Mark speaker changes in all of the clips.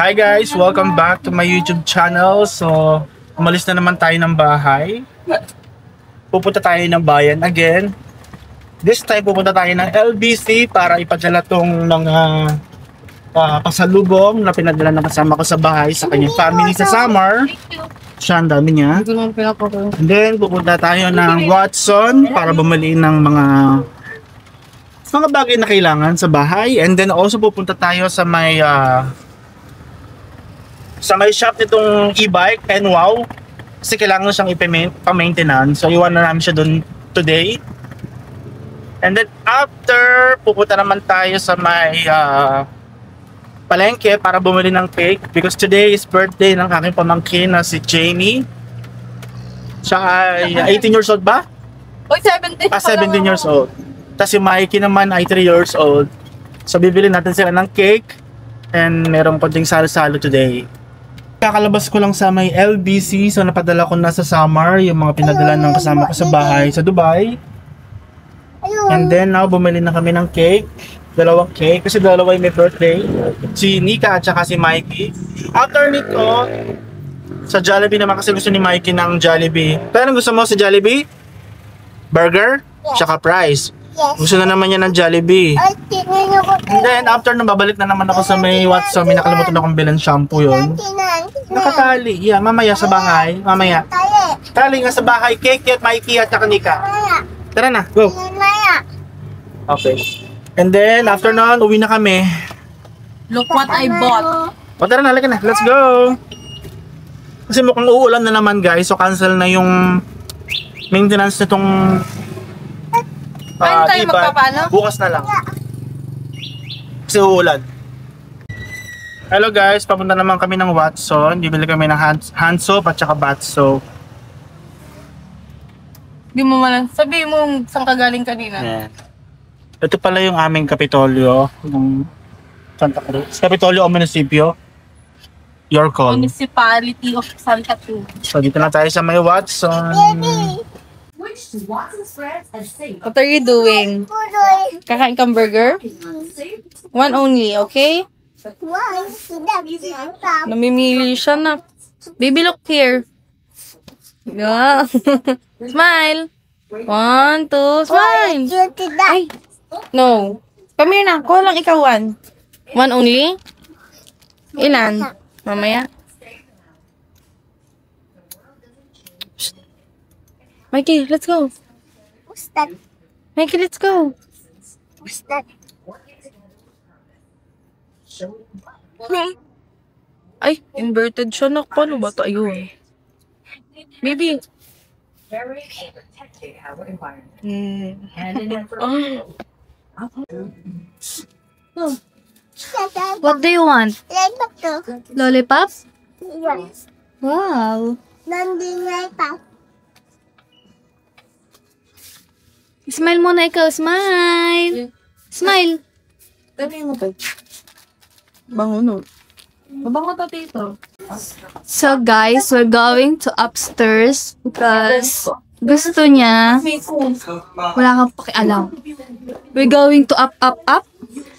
Speaker 1: Hi guys! Welcome back to my YouTube channel. So, umalis na naman tayo ng bahay. Pupunta tayo ng bayan again. This time, pupunta tayo ng LBC para ipadala tong mga pasalubong na pinadala ng kasama ko sa bahay sa kanyang family sa summer. Siya, ang dami niya. And then, pupunta tayo ng Watson para bumili ng mga bagay na kailangan sa bahay. And then, also pupunta tayo sa may shop nitong e-bike and wow, kasi kailangan siyang i-maintenance. So iwan na namin siya dun today. And then after, pupunta naman tayo sa may palengke para bumili ng cake because today is birthday ng aking pamangkin na si Jamie. Siya ay 18 years old ba?
Speaker 2: Oy, 17
Speaker 1: 17 years old. Tapos si Mikey naman ay 3 years old. So bibili natin sila ng cake and merong konting salo-salo today. Kakalabas ko lang sa may LBC, so napadala ko na sa summer yung mga pinadala ng kasama ko sa bahay sa Dubai. And then now bumili na kami ng cake, dalawang cake kasi dalawa yung may birthday, si Nika at saka si Mikey. After nito, sa Jollibee naman kasi gusto ni Mikey ng Jollibee. Pero anong gusto mo sa Jollibee? Burger? Tsaka fries. Gusto na naman niya ng Jollibee. And then after nung babalik na naman ako sa may Watson, may nakalimutan akong bilang shampoo yun. Nakatali. Yeah, mamaya sa bahay. Mamaya. Tali nga sa bahay. Cake at Mikey at saka Nika. Tara na, go. Okay. And then after nun, uwi na kami.
Speaker 2: Look what I bought.
Speaker 1: O tara na, halika na. Let's go. Kasi mukhang uulan na naman guys. So cancel na yung maintenance nitong
Speaker 2: Paano tayo magpapaano?
Speaker 1: Bukas na lang. Kasi uulan. Hello guys, papunta naman kami ng Watson. Bibili kami ng hand soap at saka bath soap.
Speaker 2: Di mo man, sabihin mo saan ka galing kanina.
Speaker 1: Yeah. Ito pala yung aming Kapitolyo ng Santa Cruz. Kapitolyo o munisipyo? Your call.
Speaker 2: Municipality of Santa Cruz.
Speaker 1: So dito na tayo sa may Watson.
Speaker 2: What are you doing? Kakain kang burger? One only, okay? Namimili siya na. Baby, look here. Yeah. Smile. 1, 2, smile. Ay. No. Come here na. Kuha lang ikaw one. One only? Ilan? Mamaya. Mikey, let's go.
Speaker 3: What's that?
Speaker 2: Mikey, let's go.
Speaker 3: What's that?
Speaker 2: Ay, inverted siya na. Paano ba ito? Ayun. Baby. Oh. What do you want? Lollipop?
Speaker 3: Yes.
Speaker 2: Wow. Smile muna ikaw. Smile. Smile. Bango no. Mabango to dito. So guys, we're going to upstairs because gusto niya. Wala kang pakialam. We're going to up.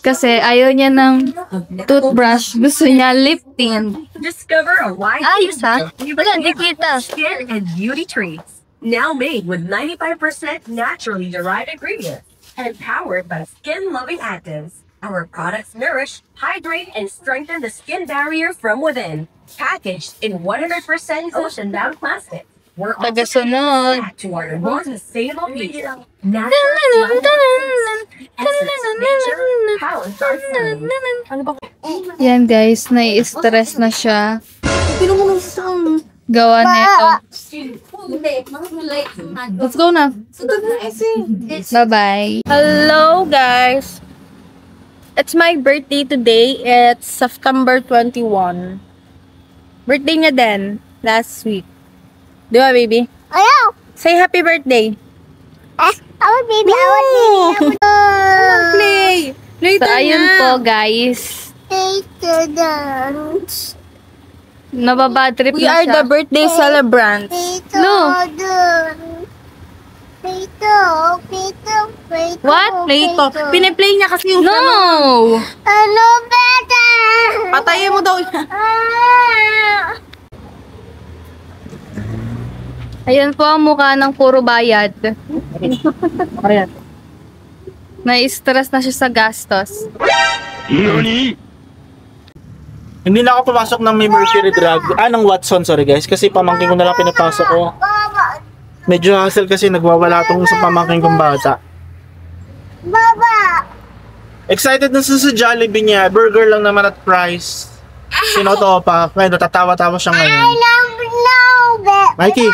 Speaker 2: Kasi ayaw niya ng toothbrush. Gusto niya lip tint.
Speaker 4: Discover a wide
Speaker 2: Ayos ha? Wala, hindi kita.
Speaker 4: skin and beauty treats. Now made with 95% naturally derived ingredients and powered by skin-loving actives. Our products nourish, hydrate, and strengthen the skin barrier from within. Packaged in 100% ocean-bound plastic. We're also
Speaker 2: Tagasunod.
Speaker 4: back to our more sustainable future. Natural essence, nature, powered by skin.
Speaker 2: Yan guys, nai-stress na siya. Gawa nito. Let's go na. Bye-bye. Hello guys. It's my birthday today. It's September 21. Birthday niya din. Last week. Di ba, baby?
Speaker 3: Ayaw!
Speaker 2: Say happy birthday.
Speaker 3: Baby,
Speaker 2: Play. Later
Speaker 3: So,
Speaker 2: ayun po, guys.
Speaker 3: Later dance.
Speaker 2: Nababad trip
Speaker 3: We
Speaker 2: na
Speaker 3: are
Speaker 2: siya.
Speaker 3: the birthday celebrants.
Speaker 2: No.
Speaker 3: Later Play-Doh.
Speaker 2: What?
Speaker 5: Play-to. Piniplay niya kasi yung
Speaker 2: No!
Speaker 3: Ano bata?
Speaker 5: Patayin mo daw.
Speaker 3: Ah!
Speaker 2: Ayan po ang mukha ng puro bayad.
Speaker 1: Ayan.
Speaker 2: Na-stress na siya sa gastos.
Speaker 1: Hindi na ako pumasok ng may Mercury Drug. Ng Watson, sorry guys. Kasi pamangkin ko na lang pinapasok ko.
Speaker 3: Baba.
Speaker 1: Medyo hassle kasi nagwawala tong sa pamangkin kong bata.
Speaker 3: Baba.
Speaker 1: Excited na sa Jollibee niya. Burger lang naman at price. Sinoto pa. Ngayon, tatawa-tawa siya
Speaker 3: I
Speaker 1: ngayon.
Speaker 3: love
Speaker 1: Mikey!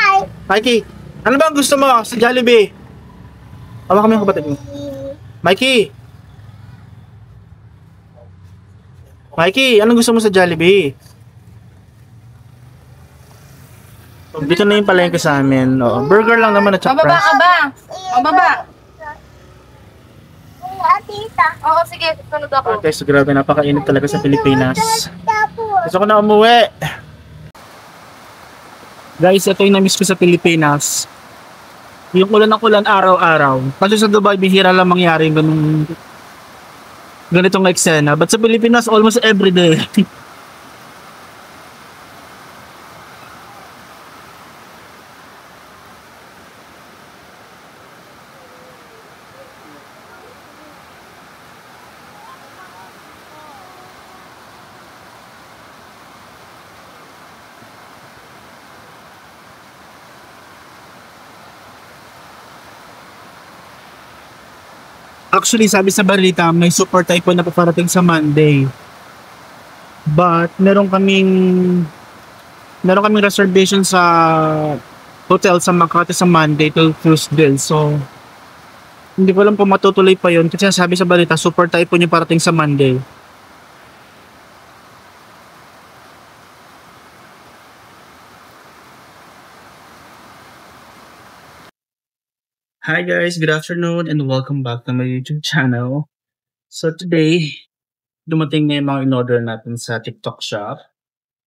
Speaker 1: Mikey! Ano ba ang gusto mo sa Jollibee? Awa kami yung kapatid mo. Mikey! Mikey, anong gusto mo sa Jollibee? Dito na yung palengke sa amin. Oo, burger lang naman at saka
Speaker 5: Bababa
Speaker 1: price.
Speaker 5: ka ba? Bababa.
Speaker 3: Tita.
Speaker 2: Oo, sige. Sunod ako.
Speaker 1: Okay, so grabe, napakainit talaga sa Pilipinas.
Speaker 3: Tapos.
Speaker 1: Gusto ko na umuwi. Guys, ito yung na-miss ko sa Pilipinas. Yung ulan ng ulan araw-araw. Kasi sa Dubai, bihira lang mangyari yung ganitong eksena. But sa Pilipinas, almost every day. Actually, sabi sa balita, may super typhoon na paparating sa Monday. But, meron kaming reservation sa hotel sa Makati sa Monday till Tuesday. So, hindi ko alam kung matutuloy pa yun. Kasi sabi sa balita, super typhoon yung parating sa Monday. Hi guys, good afternoon and welcome back to my YouTube channel. So today, dumating na yung mga in-order natin sa TikTok shop.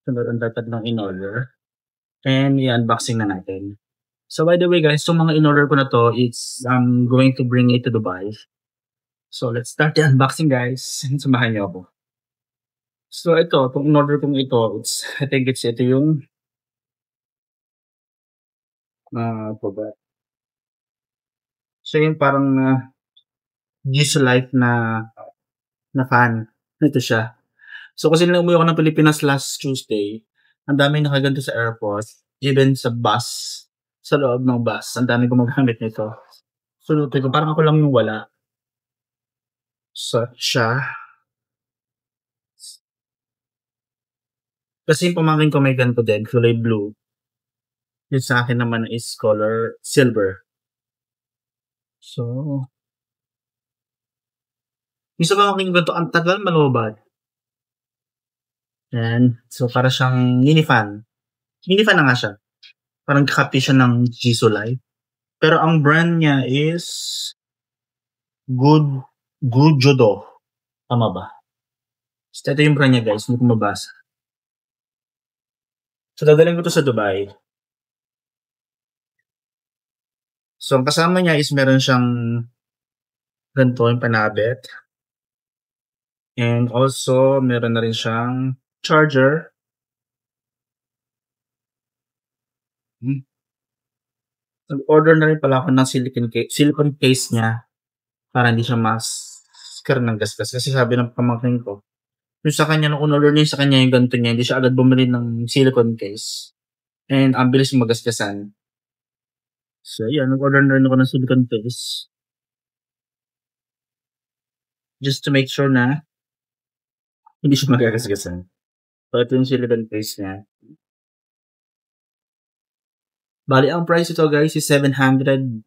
Speaker 1: Sunod ang dapat ng in-order. And i-unboxing na natin. So by the way guys, itong mga in-order ko na to, I'm going to bring it to Dubai. So let's start the unboxing guys. Samahan niyo ako. So itong in-order kong ito, I think ito yung so yung parang G's Life na fan. Ito siya. So kasi nung umuwi ako ng Pilipinas last Tuesday, ang dami nakaganto sa airport, even sa bus, sa loob ng bus, ang dami gumagamit nito. So luto ko, parang ako lang yung wala. So siya. Kasi yung pamangkin ko may ganito din, kulay blue. Yung sa akin naman is color silver. So, yung sa pamangkin ko ganito, ang tagal malubad. Yan. So, para siyang mini fan. Mini fan na nga siya. Parang copy siya ng Jisoo Life. Pero ang brand niya is Gujodo. Tama ba? So, ito yung brand niya guys. Hindi ko mabasa. So, dadalhin ko to sa Dubai. So, ang kasama niya is meron siyang ganito yung panabit. And also, meron na rin siyang charger. Nag-order na rin pala ako ng silicone case niya para hindi siya masker ng gasgas. Kasi sabi ng pamangkin ko, yung sa kanya, nung order niya sa kanya yung ganito niya, hindi siya agad bumili ng silicone case. And ang bilis magasgasan. So, yan. Nag-order na rin ako ng silicone case. Just to make sure na hindi siya magagasgasan. So, ito yung silicone case niya. Bali, ang price ito guys is 745.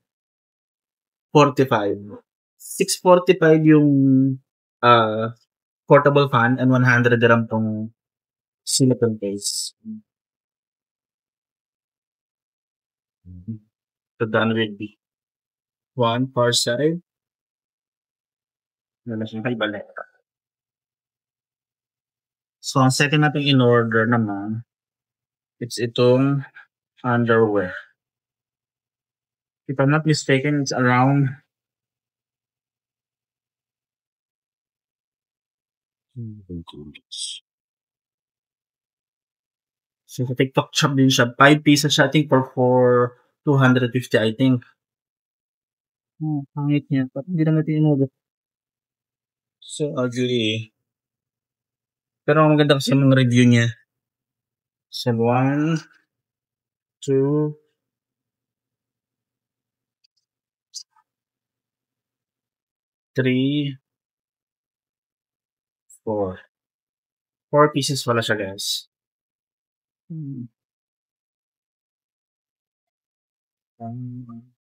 Speaker 1: 645 yung portable fan and 100 dirham tong silicone case. So, done will be 1 per side. Wala siyang balik. So, ang second natin in order naman, it's itong underwear. If I'm not mistaken, it's around so sa TikTok shop din siya. 5 pieces siya, I think, for 250, I think. Pangit niya. Parang hindi lang natin inubot. So ugly. Pero ang maganda kasi yung review niya. So 1, 2, 3, 4. 4 pieces wala siya, guys. 1,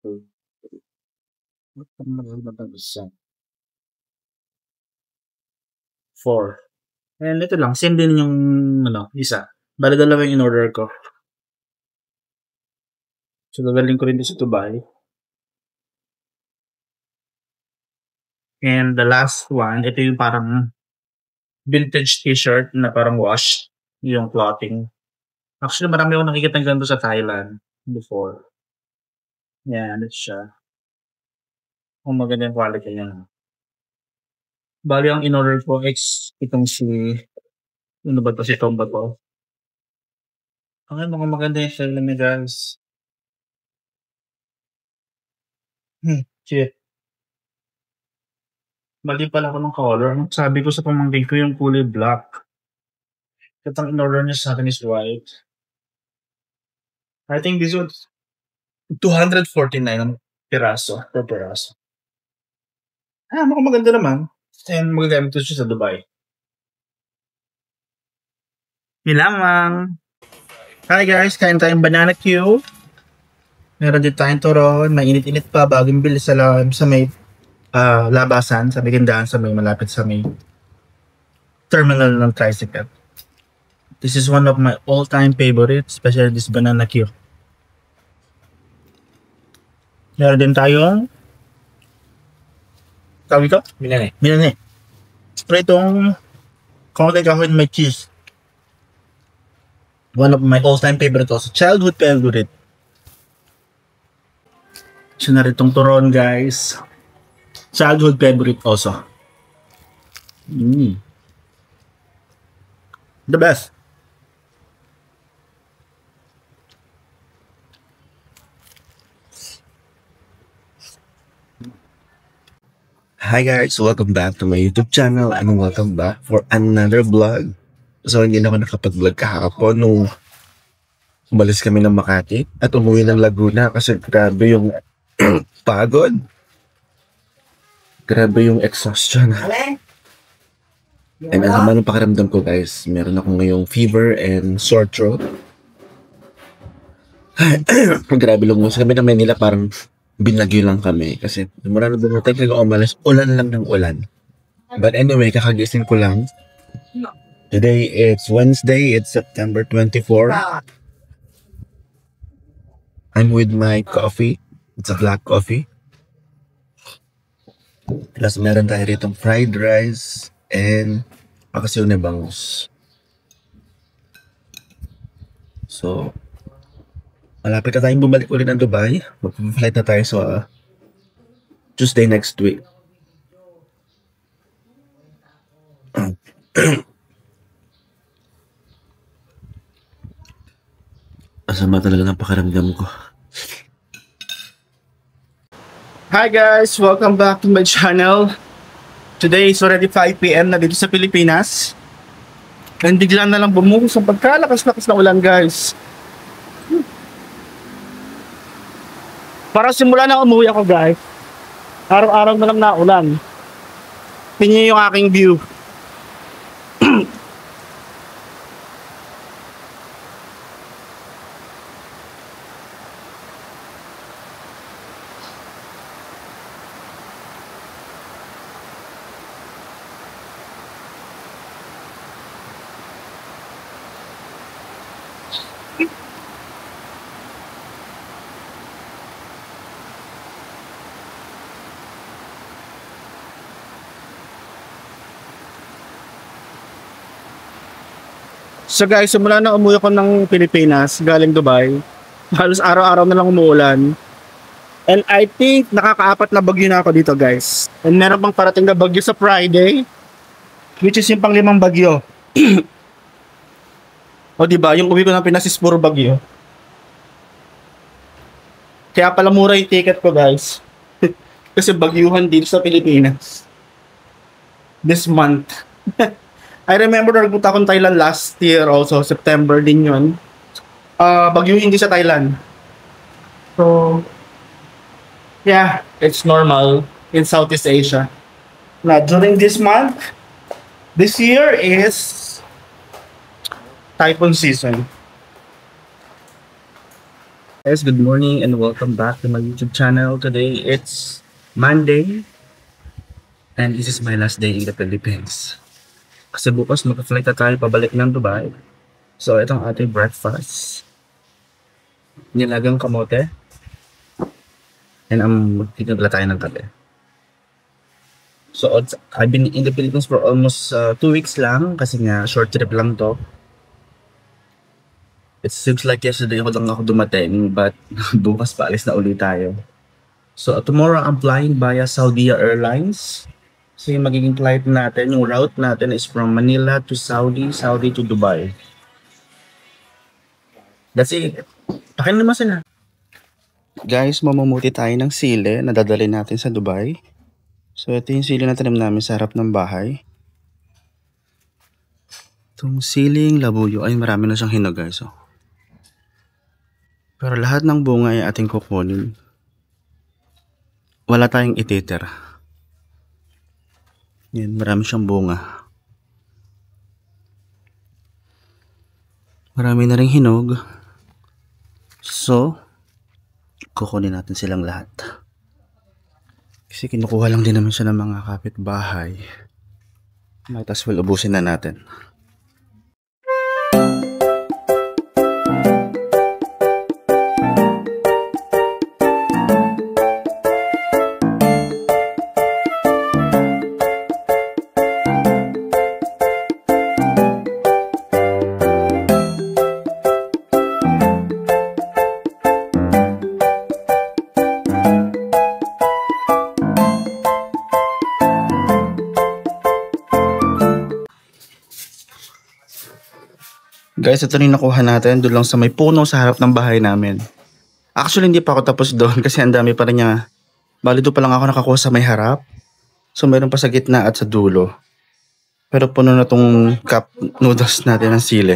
Speaker 1: 2, 3. Ba't parang maganda isa? 4. And ito lang, same din yung isa. Bali dalawa yung in-order ko. So gagaling ko rin din sa Dubai. And the last one, ito yung parang vintage t-shirt na parang wash yung clothing. Actually, marami akong nakikita ng ganito sa Thailand before. Yan, ito siya. Ang maganda yung quality niya. Bali ang in-order ko itong si ano ba to? Si Tom ba to? Okay, mga maganda yung style niya, guys. Shit. Mali pala ako ng color. Sabi ko sa pamangkin ko yung kulay black. Katang in-order niya sa akin is white. I think this was 249 ang piraso. Per piraso. Mukhang maganda naman. And magagamit ko siya sa Dubai. Nilamang. Hi guys, kain tayong banana Q. Meron din tayong turon. Mainit-init pa bagong bili sa may labasan, sa may tindahan, sa may malapit sa may terminal ng tricycle. This is one of my all-time favorites, especially this banana Q. Meron din tayong tawag ito? Minane. Pero itong konti kahoy may cheese. One of my all-time favorite also. Childhood favorite. So na rin itong turon, guys. Childhood favorite also. The best.
Speaker 6: Hi guys, welcome back to my YouTube channel and welcome back for another vlog. So hindi na ako nakapag-vlog kahapon nung umalis kami ng Makati at umuwi ng Laguna kasi grabe yung pagod. Grabe yung exhaustion. And ang sama ng pakiramdam ko guys, meron ako ngayong fever and sore throat. Grabe lumuwas kami ng Manila, parang binagyo lang kami kasi mula na dumating kayo umalis, ulan lang ng ulan. But anyway, kakagising ko lang. Today it's Wednesday, it's September 24. I'm with my coffee. It's a black coffee. Plus meron tayo ritong fried rice and pakasiw na bangus. So malapit na tayong bumalik ulit ng Dubai. Mag-flight na tayo sa Tuesday next week. Masama talaga ng pakiramdam ko.
Speaker 1: Hi guys! Welcome back to my channel. Today is already 5 PM na dito sa Pilipinas. And bigla na lang bumuhos ang pagkalakas-lakas na ulan, guys. Para simula na umuwi ako, guys. Araw-araw na lang naulan. Tingnan yung aking view. So guys, simula na umuwi ako ng Pilipinas, galing Dubai. Halos araw-araw na lang umuulan. And I think nakakaapat na bagyo na ako dito, guys. And meron pang parating na bagyo sa Friday, which is yung pang-5 bagyo. O diba, yung uwi ko ng Pinas is puro bagyo. Kaya pala mura yung ticket ko, guys. Kasi bagyuhan dito sa Pilipinas. This month. I remember nagpunta akong Thailand last year also, September din yun. Bagyuhin din sa Thailand. So, yeah, it's normal in Southeast Asia. Now, during this month, this year is typhoon season. Guys, good morning and welcome back to my YouTube channel. Today, it's Monday and this is my last day in the Philippines. Kasi bukas mag-flight na tayo pabalik ng Dubai. So, itong ating breakfast. Nilagang kamote. And magtitigla tayo ng kape. So, I've been in the Philippines for almost 2 weeks lang. Kasi nga, short trip lang to. It seems like yesterday ako dumating. But, bukas pa alis na ulit tayo. So, tomorrow I'm flying via Saudi Airlines. So, yung magiging flight natin, yung route natin is from Manila to Saudi, Saudi to Dubai. That's it. Pakin naman sila. Guys, mamumuti tayo ng sili na dadalhin natin sa Dubai. So, ito yung sili na tanim namin sa harap ng bahay. Itong siling labuyo ay marami na siyang hinog, guys. Oh. Pero lahat ng bunga ay ating kukunin. Wala tayong ititer. Yan, marami siyang bunga. Marami na ring hinog. So, kukunin natin silang lahat. Kasi kinukuha lang din naman siya ng mga kapitbahay. Might as well ubusin na natin. Guys, ito rin nakuha natin doon lang sa may puno sa harap ng bahay namin. Actually, hindi pa ako tapos doon kasi ang dami pa rin niya. Bali, doon pa lang ako nakakuha sa may harap. So, mayroon pa sa gitna at sa dulo. Pero puno na tong cup noodles natin ng sili.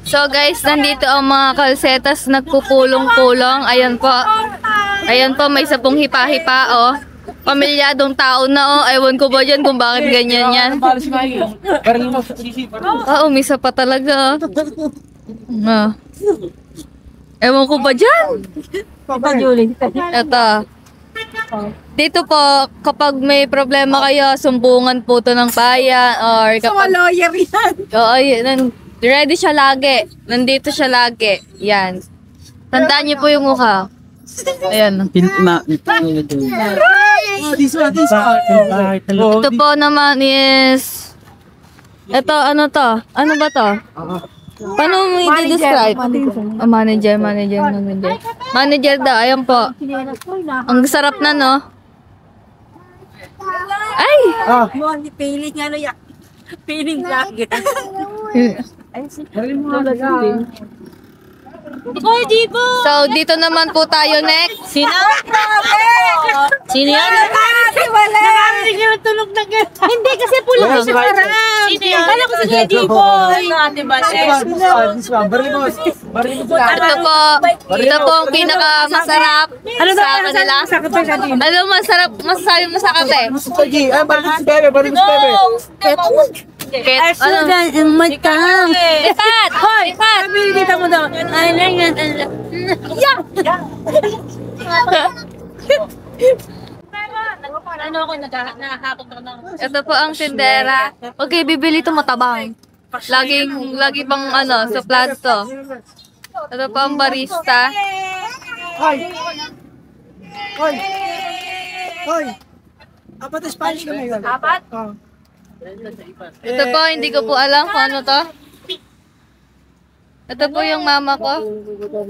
Speaker 2: So guys, nandito ang mga kalsetas nagpupulong-pulong. Ayan po. Ayan po, may isa pong hipa-hipa, oh. Pamilyadong tao na, oh. Ewan ko ba dyan kung bakit ganyan yan. Umisa pa talaga. Ewan ko ba dyan? Ito. Dito po, kapag may problema kayo, sumbungan po to ng bayan or kapag...
Speaker 5: Sa lawyer yan.
Speaker 2: Oo, ready siya lagi. Nandito siya lagi. Yan. Tandaan niyo po yung mukha. Ayan. Ito po naman is... Ito, ano to? Ano ba to? Paano mo i-describe? Manager. Manager daw, ayan po. Ang sarap na, no? Ay!
Speaker 5: Piling nga na yan. Piling jacket.
Speaker 2: So, dito naman po tayo next.
Speaker 5: Sino yan? Wala. Nakarinig yung tunog na gano'n. Hindi kasi pula ko siya sarap. Sino yan? Kala ko sa G-Boy.
Speaker 2: Ito po ang pinakamasarap sa kanila. Ano masarap masasabi mo sa kape? Ano?
Speaker 5: Matang.
Speaker 2: Ipat! Hoy! Ipat!
Speaker 5: Kita mo daw. Ano ako nakahakot ako ng...
Speaker 2: Ito po ang tindera. Okay, bibili ito matabang. Lagi pang ano, sa plato. Ito po ang barista.
Speaker 7: Hoy! Apat na Spanish kami yun.
Speaker 5: Apat?
Speaker 2: Ito po, hindi ko po alam kung ano to. Ito po yung mama ko.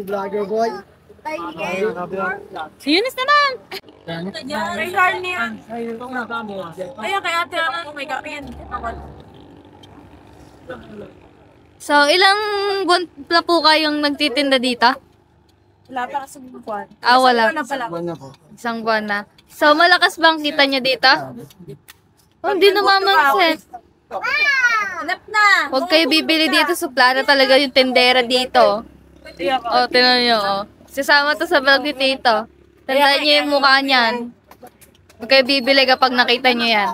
Speaker 7: Vlogger boy.
Speaker 5: Si Eunice naman! May garni yan. Ayan, kay ate, may garni yan.
Speaker 2: So, ilang buwan na po kayong nagtitinda dito?
Speaker 5: Wala pa kasi buwan.
Speaker 2: Ah, wala.
Speaker 5: Wala pala.
Speaker 2: Isang buwan na. So, malakas bang kita niya dito? Oh, hindi namamansin.
Speaker 5: Hanap na!
Speaker 2: Huwag kayo bibili dito. Suplada talaga yung tendera dito. Oh, tinan niyo, oh. Sasama to sa vlog ni Tito. Tandaan niyo yung mukha niyan. Huwag kayo bibili kapag nakita niyo yan.